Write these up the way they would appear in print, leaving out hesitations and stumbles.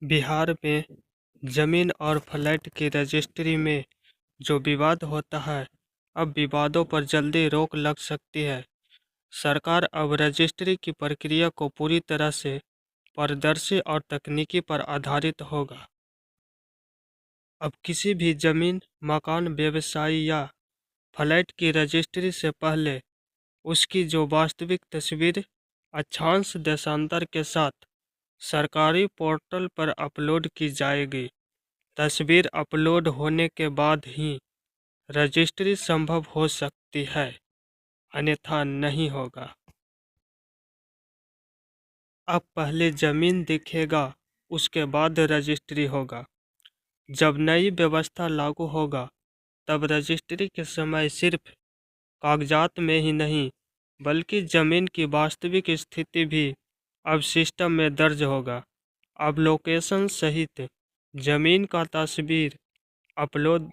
बिहार में जमीन और फ्लैट की रजिस्ट्री में जो विवाद होता है, अब विवादों पर जल्दी रोक लग सकती है। सरकार अब रजिस्ट्री की प्रक्रिया को पूरी तरह से पारदर्शी और तकनीकी पर आधारित होगा। अब किसी भी जमीन, मकान, व्यवसाय या फ्लैट की रजिस्ट्री से पहले उसकी जो वास्तविक तस्वीर अक्षांश देशांतर के साथ सरकारी पोर्टल पर अपलोड की जाएगी। तस्वीर अपलोड होने के बाद ही रजिस्ट्री संभव हो सकती है, अन्यथा नहीं होगा। अब पहले जमीन दिखेगा, उसके बाद रजिस्ट्री होगा। जब नई व्यवस्था लागू होगा, तब रजिस्ट्री के समय सिर्फ कागजात में ही नहीं, बल्कि जमीन की वास्तविक स्थिति भी अब सिस्टम में दर्ज होगा। अब लोकेशन सहित जमीन का तस्वीर अपलोड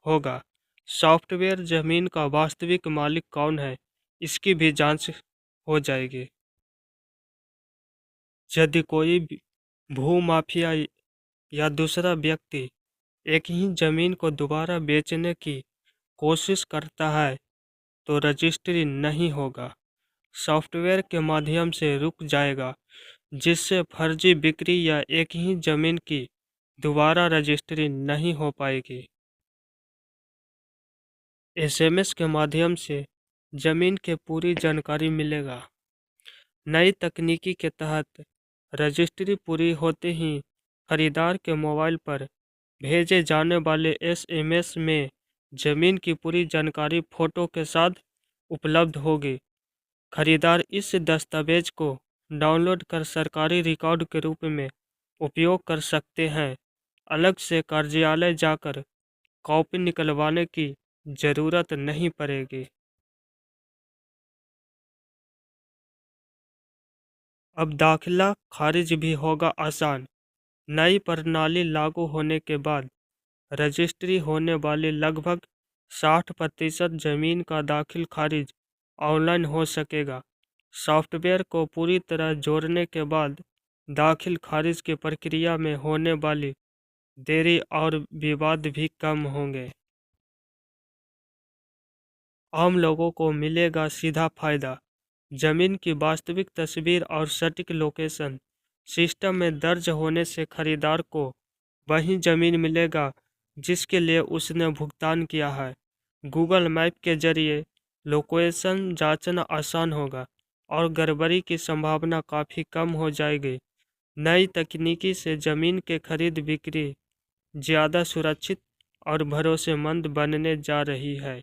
होगा। सॉफ्टवेयर जमीन का वास्तविक मालिक कौन है, इसकी भी जांच हो जाएगी। यदि कोई भूमाफिया या दूसरा व्यक्ति एक ही जमीन को दोबारा बेचने की कोशिश करता है, तो रजिस्ट्री नहीं होगा। सॉफ्टवेयर के माध्यम से रुक जाएगा, जिससे फर्जी बिक्री या एक ही जमीन की दोबारा रजिस्ट्री नहीं हो पाएगी। एसएमएस के माध्यम से जमीन की पूरी जानकारी मिलेगा। नई तकनीकी के तहत रजिस्ट्री पूरी होते ही खरीदार के मोबाइल पर भेजे जाने वाले एसएमएस में जमीन की पूरी जानकारी फोटो के साथ उपलब्ध होगी। खरीदार इस दस्तावेज को डाउनलोड कर सरकारी रिकॉर्ड के रूप में उपयोग कर सकते हैं। अलग से कार्यालय जाकर कॉपी निकलवाने की जरूरत नहीं पड़ेगी। अब दाखिला खारिज भी होगा आसान। नई प्रणाली लागू होने के बाद रजिस्ट्री होने वाली लगभग 60% जमीन का दाखिल खारिज ऑनलाइन हो सकेगा। सॉफ्टवेयर को पूरी तरह जोड़ने के बाद दाखिल खारिज की प्रक्रिया में होने वाली देरी और विवाद भी कम होंगे। आम लोगों को मिलेगा सीधा फायदा। जमीन की वास्तविक तस्वीर और सटीक लोकेशन सिस्टम में दर्ज होने से खरीदार को वही जमीन मिलेगा जिसके लिए उसने भुगतान किया है। गूगल मैप के जरिए लोकेशन जांचना आसान होगा और गड़बड़ी की संभावना काफ़ी कम हो जाएगी। नई तकनीकी से जमीन के खरीद बिक्री ज़्यादा सुरक्षित और भरोसेमंद बनने जा रही है।